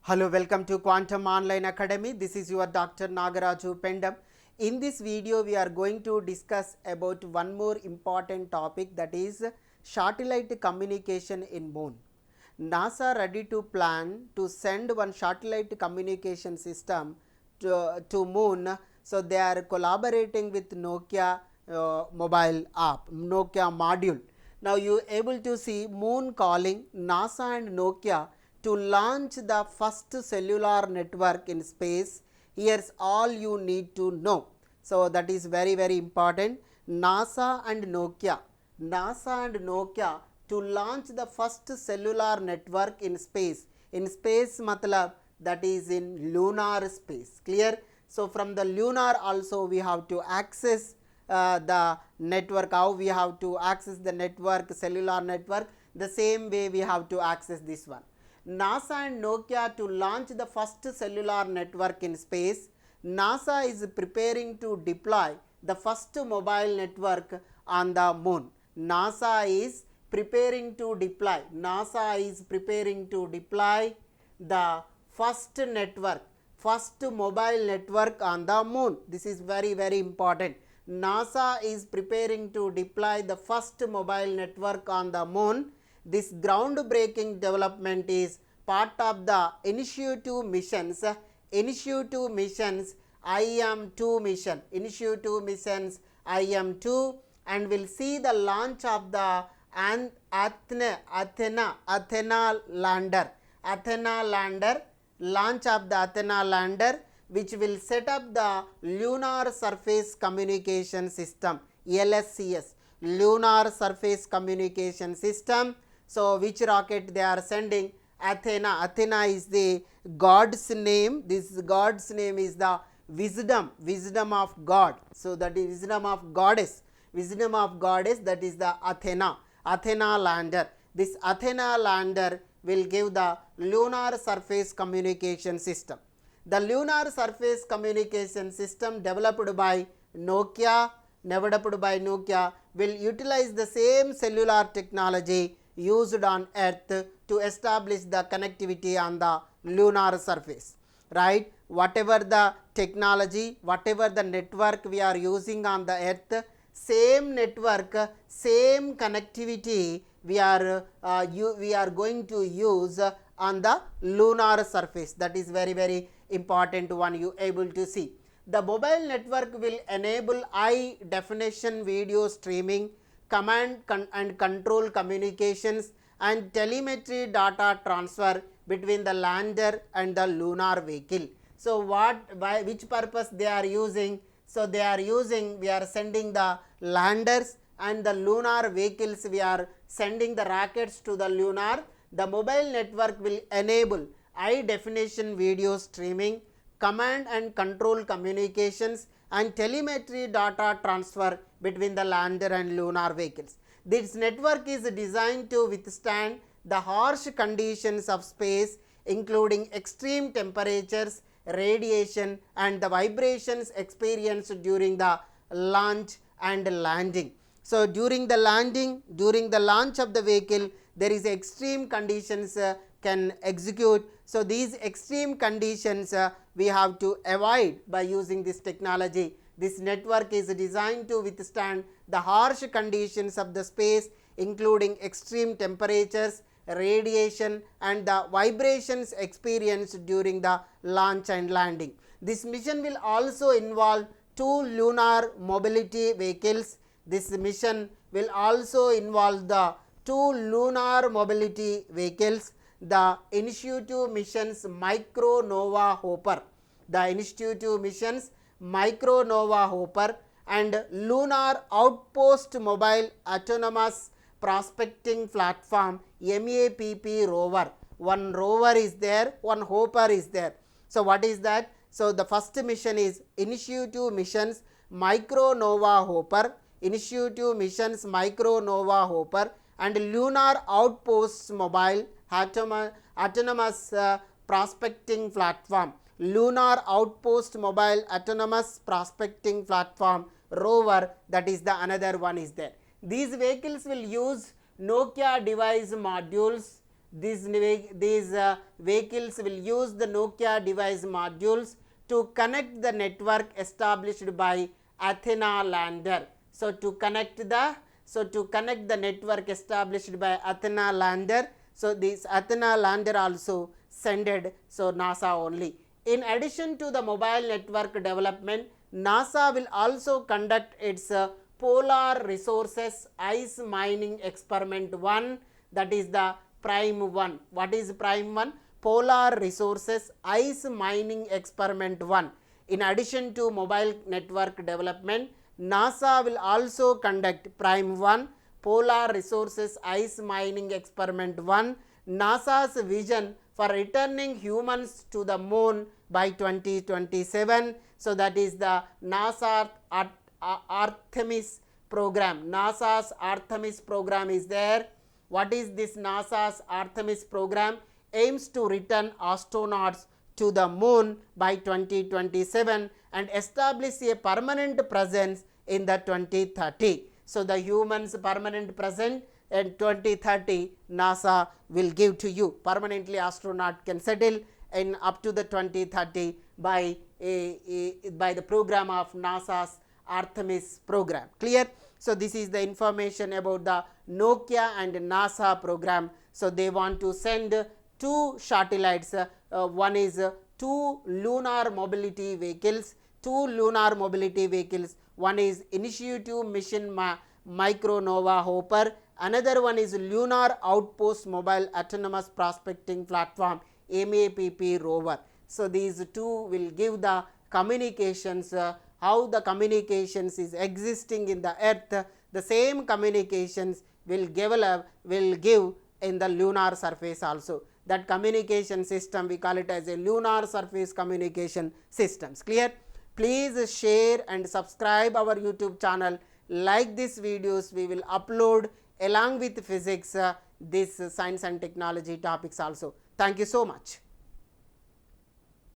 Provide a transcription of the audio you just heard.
Hello, welcome to Quantum Online Academy. This is your Dr. Nagaraju Pendam. In this video, we are going to discuss about one more important topic, that is satellite communication in moon. NASA ready to plan to send one satellite communication system to moon. So they are collaborating with Nokia mobile app, Nokia module. Now you able to see moon calling NASA and Nokia to launch the first cellular network in space. Here's all you need to know. So that is very important. NASA and Nokia to launch the first cellular network in space. In space matlab that is in lunar space. Clear? So from the lunar also we have to access the network. How we have to access the network, cellular network, the same way we have to access this one. NASA and Nokia to launch the first cellular network in space. NASA is preparing to deploy the first mobile network on the moon. NASA is preparing to deploy the first network, first mobile network on the moon. This is very important. NASA is preparing to deploy the first mobile network on the moon. This groundbreaking development is part of the initiative missions IM2 mission, IM2, and will see the launch of the Athena lander, which will set up the lunar surface communication system, LSCS, lunar surface communication system. So which rocket they are sending? Athena is the God's name. This God's name is the wisdom of God. So that is wisdom of goddess, that is the Athena lander. This Athena lander will give the lunar surface communication system. The lunar surface communication system developed by Nokia will utilize the same cellular technology used on Earth to establish the connectivity on the lunar surface, right? Whatever the technology, whatever the network we are using on the Earth, same network, same connectivity we are going to use on the lunar surface. That is very important one you able to see. The mobile network will enable high definition video streaming, command and control communications, and telemetry data transfer between the lander and the lunar vehicle. So by which purpose they are using? So we are sending the landers and the lunar vehicles, we are sending the rockets to the lunar. The mobile network will enable high definition video streaming, command and control communications, and telemetry data transfer between the lander and lunar vehicles. This network is designed to withstand the harsh conditions of space, including extreme temperatures, radiation, and the vibrations experienced during the launch and landing. So during the launch of the vehicle, there is extreme conditions can execute. So these extreme conditions we have to avoid by using this technology. This network is designed to withstand the harsh conditions of the space, including extreme temperatures, radiation, and the vibrations experienced during the launch and landing. This mission will also involve 2 lunar mobility vehicles. This mission will also involve the 2 lunar mobility vehicles. The Initiative missions Micro Nova Hopper, and Lunar Outpost Mobile Autonomous Prospecting Platform, MAPP rover. One rover is there, one hopper is there. So what is that? So the first mission is Initiative missions Micro Nova Hopper, and Lunar Outpost Mobile Autonomous Prospecting Platform, Lunar Outpost Mobile Autonomous Prospecting Platform rover, that is the another one is there. These vehicles will use Nokia device modules, These vehicles will use the Nokia device modules to connect the network established by Athena lander. So to connect the network established by Athena lander. So this Athena lander also sended, so NASA only. In addition to the mobile network development, NASA will also conduct its Polar Resources Ice Mining Experiment 1, that is the Prime 1. What is Prime 1? Polar Resources Ice Mining Experiment 1. In addition to mobile network development, NASA will also conduct Prime 1, Polar Resources Ice Mining Experiment 1. NASA's vision for returning humans to the moon by 2027. So that is the NASA Artemis program. NASA's Artemis program is there. What is this NASA's Artemis program? Aims to return astronauts to the moon by 2027 and establish a permanent presence in the 2030. So the humans permanent present in 2030 NASA will give to you. Permanently astronaut can settle in up to the 2030 by the program of NASA's Artemis program. Clear? So this is the information about the Nokia and NASA program. So they want to send two satellites. One is two lunar mobility vehicles. One is Initiative Mission Micronova Hopper. Another one is Lunar Outpost Mobile Autonomous Prospecting Platform MAPP rover. So these two will give the communications, how the communications is existing in the earth. The same communications will give in the lunar surface also. That communication system we call it as a lunar surface communication systems. Clear? Please share and subscribe our YouTube channel. Like these videos, we will upload along with physics this science and technology topics also. Thank you so much.